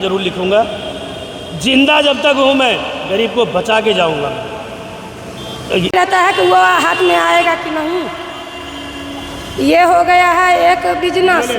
जरूर लिखूंगा। जिंदा जब तक हूँ मैं गरीब को बचा के जाऊंगा। रहता है कि वो हाथ में आएगा कि नहीं। ये हो गया है एक बिजनेस।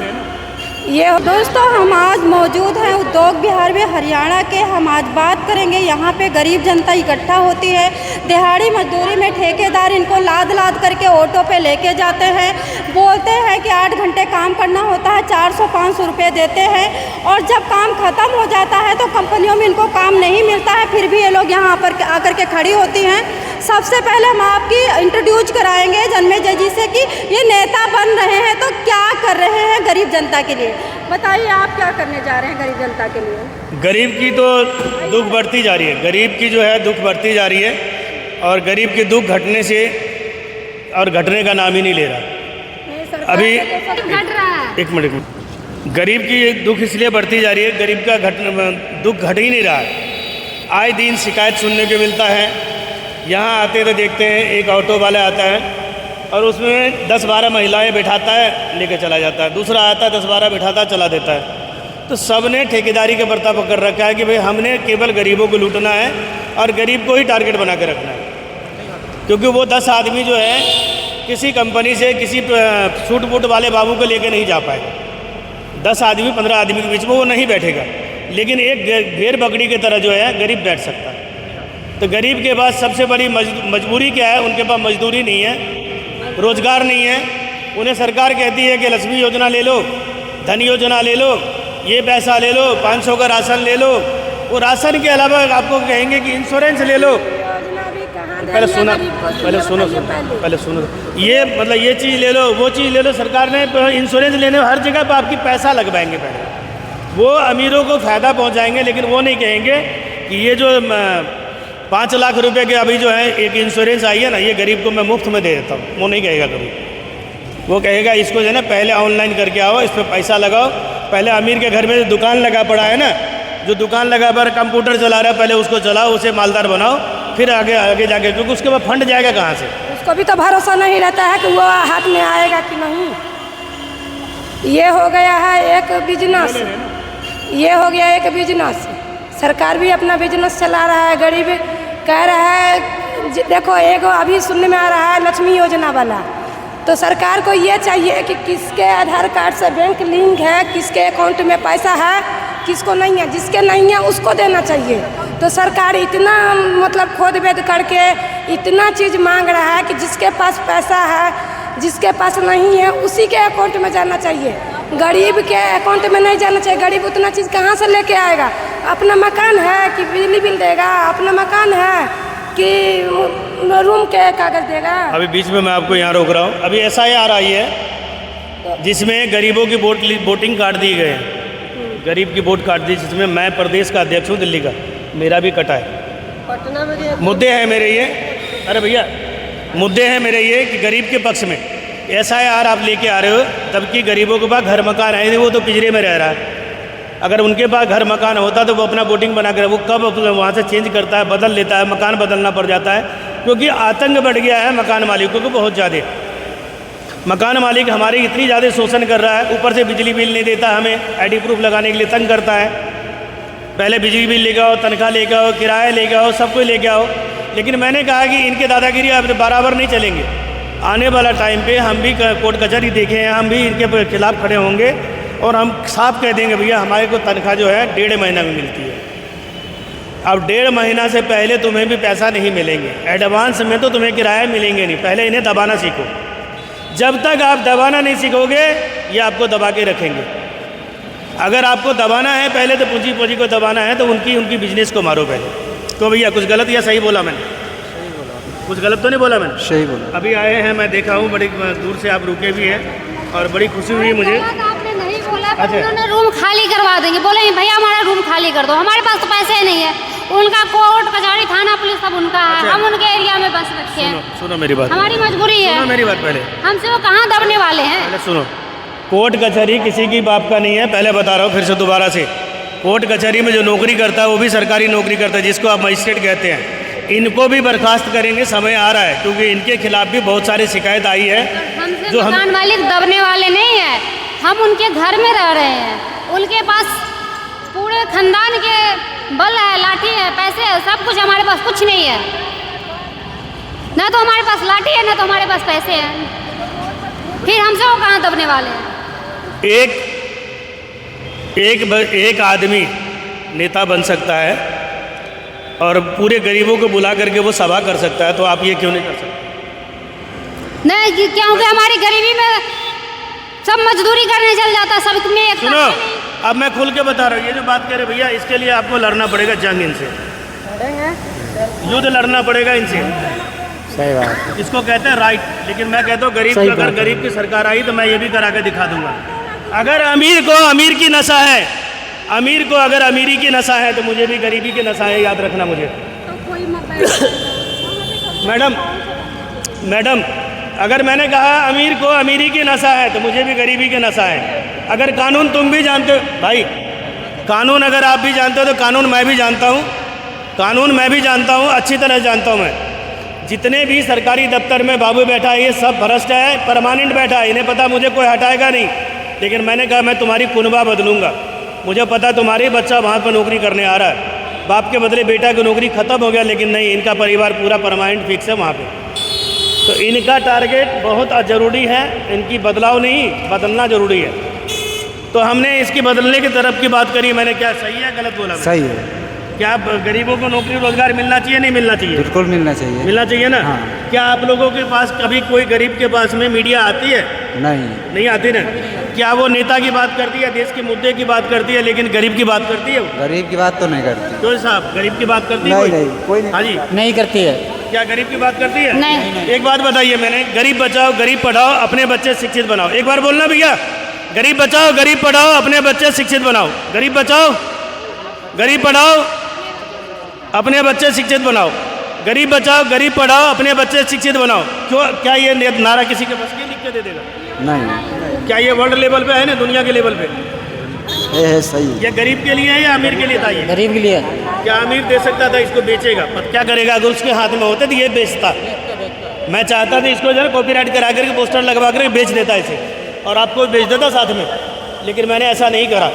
ये दोस्तों हम आज मौजूद हैं उद्योग बिहार में हरियाणा के। हम आज बात करेंगे यहाँ पे गरीब जनता इकट्ठा होती है। दिहाड़ी मजदूरी में ठेकेदार इनको लाद करके ऑटो पे लेके जाते हैं। बोलते हैं कि 8 घंटे काम करना होता है, 400-500 रुपये देते हैं। और जब काम ख़त्म हो जाता है तो कंपनियों में इनको काम नहीं मिलता है, फिर भी ये लोग यहाँ पर आकर के खड़ी होती हैं। सबसे पहले हम आपकी इंट्रोड्यूस कराएंगे जन्मेजय जी से कि ये नेता बन रहे हैं तो क्या कर रहे हैं गरीब जनता के लिए। बताइए आप क्या करने जा रहे हैं गरीब जनता के लिए। गरीब की तो दुख बढ़ती जा रही है, गरीब की जो है दुख बढ़ती जा रही है और गरीब की दुख घटने से और घटने का नाम ही नहीं ले रहा। अभी एक मिनट, गरीब की दुख इसलिए बढ़ती जा रही है, गरीब का दुख घट ही नहीं रहा है। आए दिन शिकायत सुनने को मिलता है। यहाँ आते तो देखते हैं एक ऑटो वाला आता है और उसमें 10-12 महिलाएं बैठाता है, लेके चला जाता है। दूसरा आता है 10-12 बैठाता चला देता है। तो सब ने ठेकेदारी का बर्ता पकड़ रखा है कि भाई हमने केवल गरीबों को लूटना है और गरीब को ही टारगेट बना के रखना है। क्योंकि वो 10 आदमी जो है किसी कंपनी से किसी सूट बूट वाले बाबू को लेके नहीं जा पाएगा। 10 आदमी 15 आदमी के बीच में वो नहीं बैठेगा, लेकिन एक भेड़ बकरी की तरह जो है गरीब बैठ सकता है। तो गरीब के पास सबसे बड़ी मजबूरी क्या है, उनके पास मजदूरी नहीं है, रोज़गार नहीं है। उन्हें सरकार कहती है कि लक्ष्मी योजना ले लो, धन योजना ले लो, ये पैसा ले लो, 500 का राशन ले लो। वो राशन के अलावा आपको कहेंगे कि इंश्योरेंस ले लो। पहले सुनो ये मतलब ये चीज़ ले लो, वो चीज़ ले लो। सरकार ने इंश्योरेंस लेने हर जगह पर आपकी पैसा लगवाएंगे। पहले वो अमीरों को फ़ायदा पहुँचाएंगे, लेकिन वो नहीं कहेंगे कि ये जो 5 लाख रुपए के अभी जो है एक इंश्योरेंस आई है ना, ये गरीब को मैं मुफ्त में दे देता हूँ। वो नहीं कहेगा कभी। वो कहेगा इसको जो है ना पहले ऑनलाइन करके आओ, इस पर पैसा लगाओ। पहले अमीर के घर में जो दुकान लगा पड़ा है ना, जो दुकान लगा पर कंप्यूटर चला रहा है, पहले उसको चलाओ, उसे मालदार बनाओ, फिर आगे जाके, क्योंकि उसके बाद फंड जाएगा कहाँ से। उसको भी तो भरोसा नहीं रहता है कि वो हाथ में आएगा कि नहीं। ये हो गया है एक बिजनेस। ये हो गया एक बिजनेस। सरकार भी अपना बिजनेस चला रहा है। गरीब कह रहा है, देखो एक अभी सुनने में आ रहा है लक्ष्मी योजना वाला, तो सरकार को ये चाहिए कि किसके आधार कार्ड से बैंक लिंक है, किसके अकाउंट में पैसा है, किसको नहीं है। जिसके नहीं है उसको देना चाहिए। तो सरकार इतना मतलब खोद बेद करके इतना चीज़ मांग रहा है कि जिसके पास पैसा है, जिसके पास नहीं है, उसी के अकाउंट में जाना चाहिए। गरीब के अकाउंट में नहीं जाना चाहिए। गरीब उतना चीज़ कहाँ से लेके आएगा। अपना मकान है कि बिजली बिल देगा, अपना मकान है कि रूम के कागज देगा। अभी बीच में मैं आपको यहाँ रोक रहा हूँ। अभी SIR आई है जिसमें गरीबों की वोटिंग काट दी गए हैं। गरीब की वोट काट दी, जिसमें मैं प्रदेश का अध्यक्ष हूँ दिल्ली का, मेरा भी कटा है। पटना में मुद्दे हैं मेरे ये, अरे भैया मुद्दे हैं मेरे ये कि गरीब के पक्ष में SIR आप लेके आ रहे हो, तबकि गरीबों के पास घर मकान है नहीं, वो तो पिंजरे में रह रहा है। अगर उनके पास घर मकान होता तो वो अपना वोटिंग बना कर, वो कब वहाँ से चेंज करता है, बदल लेता है, मकान बदलना पड़ जाता है। क्योंकि आतंक बढ़ गया है मकान मालिकों को बहुत ज़्यादा। मकान मालिक हमारे इतनी ज़्यादा शोषण कर रहा है, ऊपर से बिजली बिल नहीं देता, हमें ID प्रूफ लगाने के लिए तंग करता है। पहले बिजली बिल लेके आओ, तनख्वाह लेके आओ, किराया लेके आओ, सब कुछ लेके आओ। लेकिन मैंने कहा कि इनके दादागिरी अब बराबर नहीं चलेंगे। आने वाला टाइम पे हम भी कोर्ट कचहरी देखे हैं, हम भी इनके खिलाफ खड़े होंगे और हम साफ कह देंगे भैया हमारे को तनख्वाह जो है 1.5 महीना में मिलती है। अब 1.5 महीना से पहले तुम्हें भी पैसा नहीं मिलेंगे। एडवांस में तो तुम्हें किराया मिलेंगे नहीं। पहले इन्हें दबाना सीखो। जब तक आप दबाना नहीं सीखोगे ये आपको दबा के रखेंगे। अगर आपको दबाना है पहले तो पूंजी को दबाना है तो उनकी बिजनेस को मारो पहले। तो भैया कुछ गलत या सही बोला मैंने? सही बोला। कुछ गलत तो नहीं बोला मैंने? सही बोला। अभी आए हैं, मैं देखा हूँ, बड़ी दूर से आप रुके भी हैं और बड़ी खुशी हुई मुझे। आपने नहीं बोला पर उन्होंने रूम खाली करवा देंगे। बोले भैया हमारा रूम खाली कर दो, हमारे पास तो पैसे नहीं है। उनका कोर्ट कचहरी थाना पुलिस सब उनका है। हम उनके एरिया में बस रखे हैं। सुनो मेरी बात, हमारी मजबूरी है। सुनो मेरी बात पहले। हमसे वो कहाँ दबने वाले हैं? पहले सुनो, कोर्ट कचहरी किसी की बाप का नहीं है। पहले बता रहा हूँ फिर से दोबारा से, कोर्ट कचहरी में जो नौकरी करता है वो भी सरकारी नौकरी करता है, जिसको आप मजिस्ट्रेट कहते हैं। इनको भी बर्खास्त करेंगे, समय आ रहा है, क्योंकि इनके खिलाफ भी बहुत सारी शिकायत आई है। हमसे मकान मालिक दबने वाले नहीं है, हम उनके घर में रह रहे हैं। उनके पास पूरे खानदान के बल है, लाठी है, पैसे है, सब कुछ हमारे पास कुछ नहीं है। ना तो हमारे पास लाठी है, ना तो हमारे पास पैसे हैं। फिर हमसे वो कहाँ दबने वाले हैं। एक आदमी नेता बन सकता है और पूरे गरीबों को बुला करके वो सभा कर सकता है, तो आप ये क्यों नहीं कर सकते? नहीं, क्योंकि हमारी गरीबी में सब मजदूरी करने चल जाता है, सब में एक सुनो, अब मैं खुल के बता रहा हूँ, ये जो बात करे भैया, इसके लिए आपको लड़ना पड़ेगा जंग इनसे, युद्ध लड़ना पड़ेगा इनसे। सही बात। इसको कहते हैं राइट, लेकिन मैं कहता हूँ गरीब, अगर गरीब की सरकार आई तो मैं ये भी करा के दिखा दूंगा। अगर अमीर को अमीर की नशा है, अमीर को अगर अमीरी की नशा है, तो मुझे भी गरीबी की नशा है, याद रखना मुझे। मैडम अगर मैंने कहा अमीर को अमीरी की नशा है, तो मुझे भी गरीबी की नशा है। अगर कानून तुम भी जानते हो भाई, कानून अगर आप भी जानते हो तो कानून मैं भी जानता हूँ, कानून मैं भी जानता हूँ, अच्छी तरह जानता हूँ मैं। जितने भी सरकारी दफ्तर में बाबू बैठा है, ये सब भ्रष्ट है, परमानेंट बैठा है, इन्हें पता मुझे कोई हटाएगा नहीं। लेकिन मैंने कहा मैं तुम्हारी कुनबा बदलूंगा, मुझे पता तुम्हारे बच्चा वहाँ पर नौकरी करने आ रहा है, बाप के बदले बेटा की नौकरी ख़त्म हो गया, लेकिन नहीं, इनका परिवार पूरा परमानेंट फिक्स है वहाँ पे। तो इनका टारगेट बहुत ज़रूरी है, इनकी बदलाव नहीं, बदलना ज़रूरी है। तो हमने इसकी बदलने की तरफ की बात करी। मैंने क्या सही है गलत बोला? सही है। क्या गरीबों को नौकरी रोजगार मिलना चाहिए, नहीं मिलना चाहिए? बिल्कुल मिलना चाहिए। मिलना चाहिए ना। हाँ। क्या आप लोगों के पास कभी कोई गरीब के पास में मीडिया आती है? नहीं आती ना। क्या वो नेता की बात करती है, देश के मुद्दे की बात करती है, लेकिन गरीब की बात करती है? गरीब की बात तो नहीं करती। तो साहब गरीब की बात करती है? कोई नहीं। हाँ जी, नहीं करती है। क्या गरीब की बात करती है? नहीं। एक बात बताइए, मैंने गरीब बचाओ गरीब पढ़ाओ अपने बच्चे शिक्षित बनाओ, एक बार बोलना भैया, गरीब बचाओ गरीब पढ़ाओ अपने बच्चे शिक्षित बनाओ, गरीब बचाओ गरीब पढ़ाओ अपने बच्चे शिक्षित बनाओ, गरीब बचाओ गरीब पढ़ाओ अपने बच्चे शिक्षित बनाओ। क्यों? क्या ये नारा किसी के बस की लिख के दे देगा? नहीं। क्या ये वर्ल्ड लेवल पे है ना, दुनिया के लेवल पे? ये है सही। ये गरीब के लिए है या अमीर के लिए था? ये गरीब के लिए। क्या अमीर दे सकता था इसको, बेचेगा? पर क्या करेगा? अगर उसके हाथ में होते तो ये बेचता। मैं चाहता था इसको जो है कॉपीराइट करा करके पोस्टर लगवा करके बेच देता इसे, और आपको बेच देता साथ में, लेकिन मैंने ऐसा नहीं करा।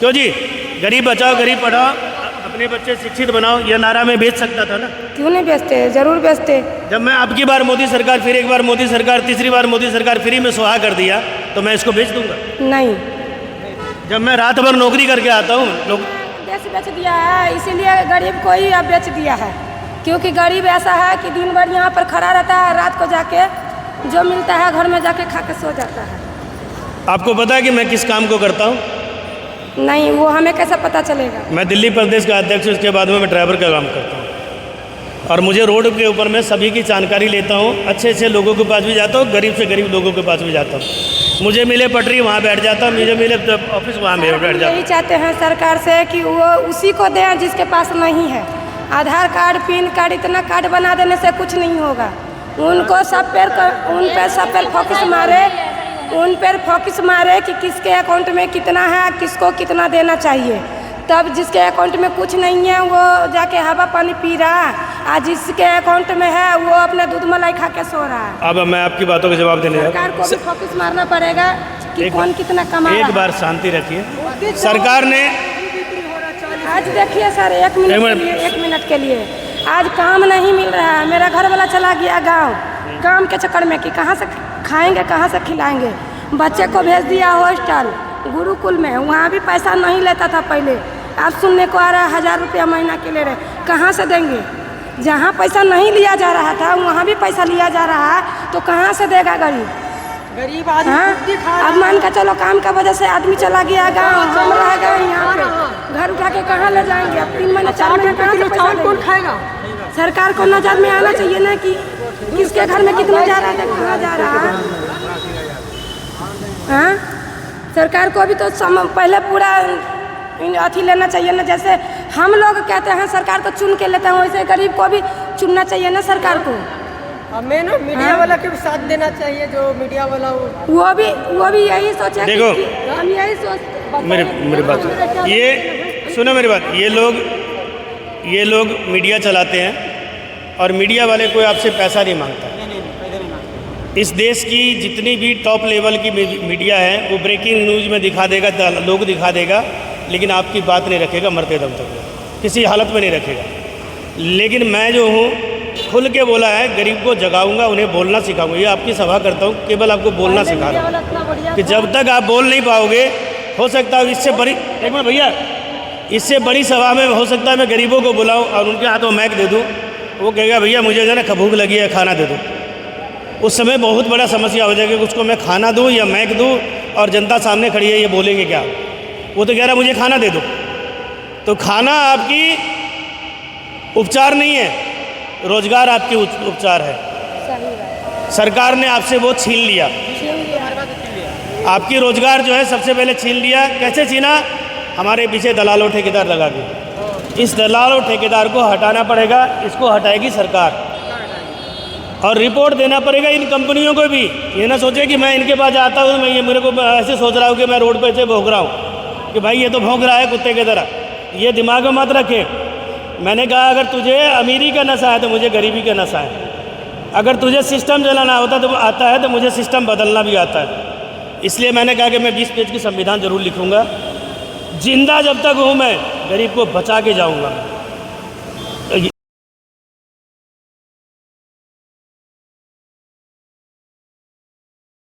क्यों जी? गरीब बचाओ गरीब पढ़ाओ अपने बच्चे शिक्षित बनाओ, यह नारा मैं बेच सकता था ना। क्यों नहीं बेचते? जरूर बेचते। जब मैं अब की बार मोदी सरकार, फिर एक बार मोदी सरकार, तीसरी बार मोदी सरकार फ्री में सुहा कर दिया, तो मैं इसको बेच दूंगा? नहीं। जब मैं रात भर नौकरी करके आता हूँ, लोग देश बेच दिया है, इसीलिए गरीब को ही अब बेच दिया है। क्योंकि गरीब ऐसा है कि दिन भर यहाँ पर खड़ा रहता है, रात को जाके जो मिलता है घर में जाके खा के सो जाता है। आपको पता है कि मैं किस काम को करता हूँ? नहीं, वो हमें कैसे पता चलेगा? मैं दिल्ली प्रदेश का अध्यक्ष, उसके बाद में मैं ड्राइवर का काम करता हूँ, और मुझे रोड के ऊपर मैं सभी की जानकारी लेता हूँ, अच्छे अच्छे लोगों के पास भी जाता हूँ, गरीब से गरीब लोगों के पास भी जाता हूँ। मुझे मिले पटरी वहाँ बैठ जाता हूँ, मुझे मिले ऑफिस वहाँ बैठ जाता हूँ। यही चाहते हैं सरकार से कि वो उसी को दें जिसके पास नहीं है। आधार कार्ड, पैन कार्ड, इतना कार्ड बना देने से कुछ नहीं होगा। उनको उन पर सब पर फोकस मारे कि किसके अकाउंट में कितना है, किसको कितना देना चाहिए। तब जिसके अकाउंट में कुछ नहीं है वो जाके हवा पानी पी रहा है, और जिसके अकाउंट में है वो अपने दूध मलाई खा के सो रहा है। अब मैं आपकी बातों का जवाब देने जा सरकार को भी फोकस मारना पड़ेगा कि कौन कितना कमा रहा है। एक बार शांति रखिए। सरकार ने आज देखिए सर, एक मिनट के लिए आज काम नहीं मिल रहा है। मेरा घर वाला चला गया गाँव काम के चक्कर में कि कहाँ से खाएंगे, कहाँ से खिलाएंगे। बच्चे को भेज दिया हॉस्टल गुरुकुल में, वहाँ भी पैसा नहीं लेता था पहले, अब सुनने को आ रहा है 1000 रुपया महीना के ले रहे। कहाँ से देंगे? जहाँ पैसा नहीं लिया जा रहा था वहाँ भी पैसा लिया जा रहा है, तो कहाँ से देगा गरीब आदमी? हाँ, अब मान का चलो काम का वजह से आदमी चला गया गाँव, हम रह गए यहाँ पे, घर उठा के कहाँ ले जाएंगे? अब 3 महीने 4 महीने कहाँ से पैसा कौन खाएगा? सरकार को नजर में आना चाहिए ना कि किसके घर में कितना जा रहा है, कहाँ जा रहा है। हाँ, सरकार को भी तो पहले पूरा अथी लेना चाहिए ना। जैसे हम लोग कहते हैं सरकार को चुन के लेते हैं, वैसे गरीब को भी चुनना चाहिए ना सरकार को। हमें ना मीडिया वाला के भी साथ देना चाहिए, जो मीडिया वाला वो भी यही सोचे। देखो, हम यही सोचते। मेरी बात ये सुनो, मेरी बात, ये लोग मीडिया चलाते हैं और मीडिया वाले कोई आपसे पैसा नहीं मांगता। इस देश की जितनी भी टॉप लेवल की मीडिया है वो ब्रेकिंग न्यूज़ में दिखा देगा, लोग दिखा देगा लेकिन आपकी बात नहीं रखेगा मरते दम तक, किसी हालत में नहीं रखेगा। लेकिन मैं जो हूँ खुल के बोला है, गरीब को जगाऊंगा, उन्हें बोलना सिखाऊंगा। ये आपकी सभा करता हूँ, केवल आपको बोलना सिखा रहा हूँ कि जब तक आप बोल नहीं पाओगे, हो सकता है इससे बड़ी, एक मिनट भैया, इससे बड़ी सभा में हो सकता है मैं गरीबों को बुलाऊँ और उनके हाथों मैक दे दूँ, वो कहेगा भैया मुझे जो ना भूख लगी है, खाना दे दो। उस समय बहुत बड़ा समस्या हो जाएगी कि उसको मैं खाना दूँ या मैक दूँ, और जनता सामने खड़ी है, ये बोलेंगे क्या? वो तो कह रहा मुझे खाना दे दो। तो खाना आपकी उपचार नहीं है, रोजगार आपकी उपचार है। सरकार ने आपसे वो छीन लिया, आपकी रोजगार जो है सबसे पहले छीन लिया। कैसे छीना? हमारे पीछे दलाल और ठेकेदार लगा के। इस दलाल और ठेकेदार को हटाना पड़ेगा, इसको हटाएगी सरकार, और रिपोर्ट देना पड़ेगा इन कंपनियों को भी। ये ना सोचे कि मैं इनके पास आता हूँ, मैं ये मेरे को ऐसे सोच रहा हूँ कि मैं रोड पे से भौंक रहा हूँ कि भाई ये तो भौंक रहा है कुत्ते की तरह। ये दिमाग में मत रखे। मैंने कहा अगर तुझे अमीरी का नशा है तो मुझे गरीबी का नशा है। अगर तुझे सिस्टम चलाना होता तो आता है, तो मुझे सिस्टम बदलना भी आता है। इसलिए मैंने कहा कि मैं 20 पेज की संविधान जरूर लिखूँगा। जिंदा जब तक हूँ मैं गरीब को बचा के जाऊँगा।